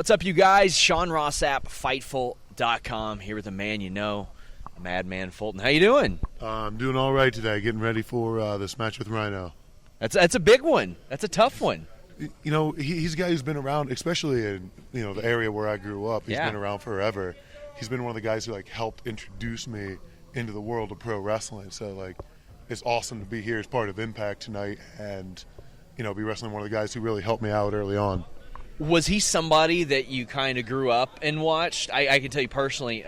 What's up, you guys? Sean Ross Sapp, Fightful.com, here with the man you know, Madman Fulton. How you doing? I'm doing all right today, getting ready for this match with Rhino. That's a big one. That's a tough one. You know, he's a guy who's been around, especially in the area where I grew up. He's been around forever. He's been one of the guys who helped introduce me into the world of pro wrestling. So it's awesome to be here as part of Impact tonight, and be wrestling one of the guys who really helped me out early on. Was he somebody that you kind of grew up and watched? I can tell you personally,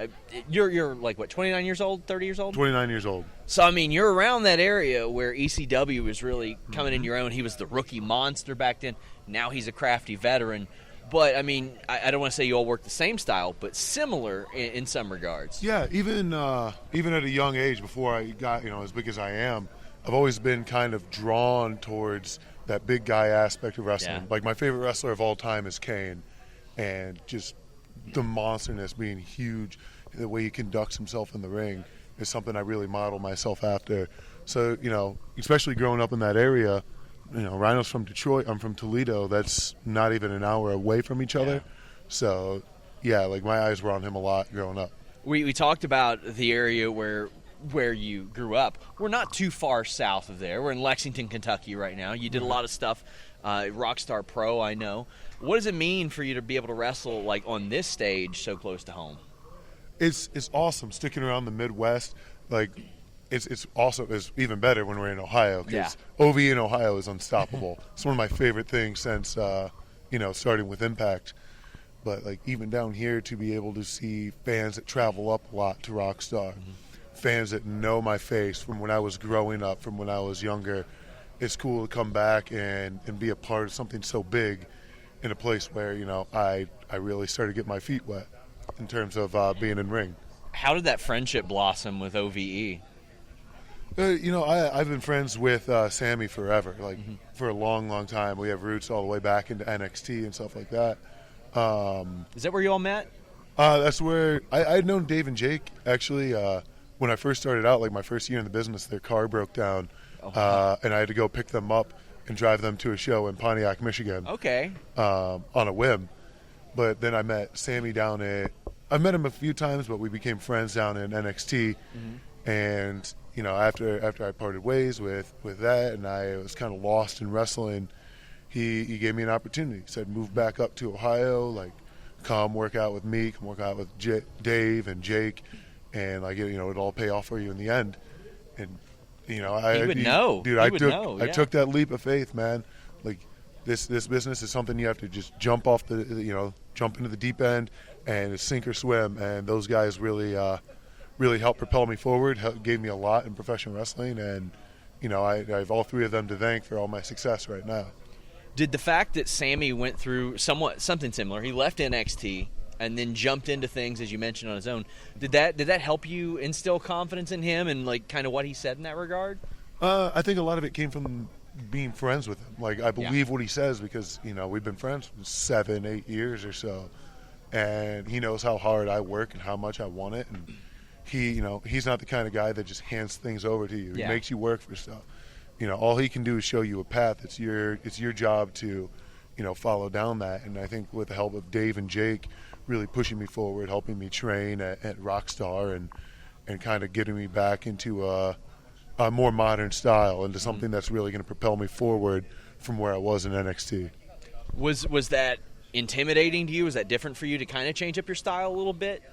you're like, what, 29 years old, 30 years old? 29 years old. So, I mean, you're around that area where ECW was really coming in your own. He was the rookie monster back then. Now he's a crafty veteran. But, I mean, I don't want to say you all work the same style, but similar in some regards. Yeah, even at a young age, before I got as big as I am, I've always been kind of drawn towards that big guy aspect of wrestling. Yeah. Like, my favorite wrestler of all time is Kane, and just the monsterness, being huge, the way he conducts himself in the ring is something I really model myself after. So, especially growing up in that area, Rhino's from Detroit, I'm from Toledo. That's not even an hour away from each other. Yeah. So, yeah, my eyes were on him a lot growing up. We talked about the area where you grew up. We're not too far south of there. We're in Lexington, Kentucky right now. You did a lot of stuff, Rockstar Pro, I know. What does it mean for you to be able to wrestle on this stage so close to home? It's awesome sticking around the Midwest. It's also even better when we're in Ohio, because OVE in Ohio is unstoppable. It's one of my favorite things since starting with Impact. But even down here, to be able to see fans that travel up a lot to Rockstar, fans that know my face from when I was growing up, from when I was younger, it's cool to come back and be a part of something so big in a place where I really started to get my feet wet in terms of being in ring. How did that friendship blossom with OVE? I've been friends with Sami forever, for a long, long time. We have roots all the way back into NXT and stuff like that. Is that where you all met? That's where I'd known Dave and Jake, actually. When I first started out, my first year in the business, their car broke down, and I had to go pick them up and drive them to a show in Pontiac, Michigan. Okay. On a whim. But then I met Sami I met him a few times, but we became friends down in NXT. And, after I parted ways with that, and I was kind of lost in wrestling, he gave me an opportunity. He said, move back up to Ohio, come work out with me, come work out with Dave and Jake, and it'll all pay off for you in the end. And I took that leap of faith, man. This business is something you have to just jump off jump into the deep end and sink or swim. And those guys really helped propel me forward, gave me a lot in professional wrestling, and I have all three of them to thank for all my success right now. Did the fact that Sami went through something similar, he left NXT and then jumped into things, as you mentioned, on his own, did that help you instill confidence in him and kind of what he said in that regard? I think a lot of it came from being friends with him. I believe what he says, because we've been friends for 7-8 years or so, and he knows how hard I work and how much I want it, and he's not the kind of guy that just hands things over to you. He makes you work for stuff. All he can do is show you a path. It's your job to follow down that. And I think with the help of Dave and Jake really pushing me forward, helping me train at Rockstar, and kind of getting me back into a more modern style, into something that's really going to propel me forward from where I was in NXT. Was that intimidating to you? Was that different for you to kind of change up your style a little bit?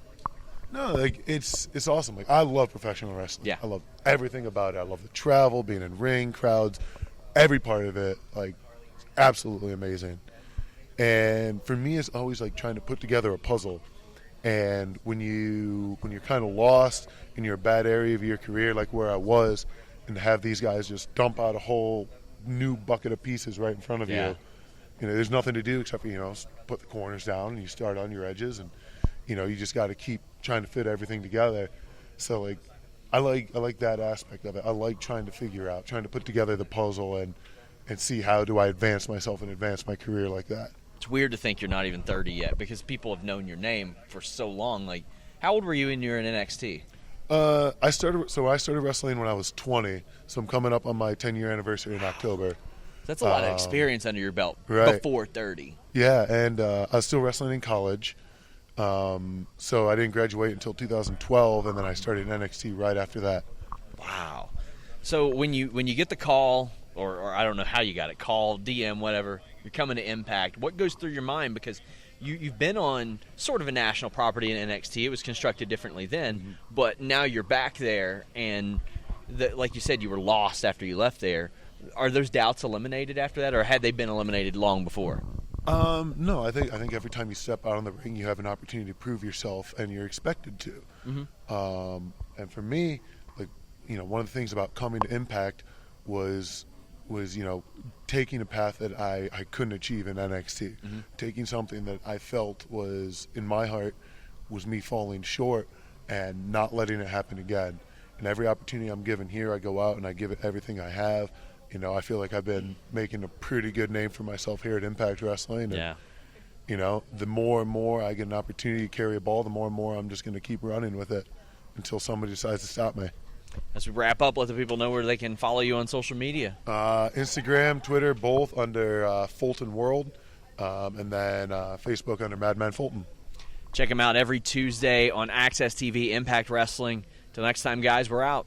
No, it's awesome. I love professional wrestling. Yeah. I love everything about it. I love the travel, being in ring, crowds, every part of it. Absolutely amazing. And for me, it's always trying to put together a puzzle. And when you're kind of lost in your bad area of your career, like where I was, and to have these guys just dump out a whole new bucket of pieces right in front of you, there's nothing to do except for put the corners down, and you start on your edges, and you just got to keep trying to fit everything together. So I like that aspect of it. I like trying to put together the puzzle and see how do I advance myself and advance my career like that. It's weird to think you're not even 30 yet, because people have known your name for so long. How old were you when you were in NXT? I started wrestling when I was 20, so I'm coming up on my 10-year anniversary in October. That's a lot of experience under your belt before 30. Yeah, and I was still wrestling in college. So I didn't graduate until 2012, and then I started NXT right after that. Wow. So when you get the call, or I don't know how you got it, call, DM, whatever, you're coming to Impact, what goes through your mind? Because you've been on sort of a national property in NXT. It was constructed differently then, but now you're back there, and like you said, you were lost after you left there. Are those doubts eliminated after that, or had they been eliminated long before? No, I think every time you step out on the ring, you have an opportunity to prove yourself, and you're expected to. And for me, like, one of the things about coming to Impact was taking a path that I couldn't achieve in NXT, taking something that I felt was in my heart was me falling short and not letting it happen again. And every opportunity I'm given here, I go out and I give it everything I have. I feel like I've been making a pretty good name for myself here at Impact Wrestling. And, the more and more I get an opportunity to carry a ball, the more and more I'm just going to keep running with it until somebody decides to stop me. As we wrap up, let the people know where they can follow you on social media. Instagram, Twitter, both under Fulton World, and then Facebook under Madman Fulton. Check them out every Tuesday on Access TV, Impact Wrestling. Till next time, guys, we're out.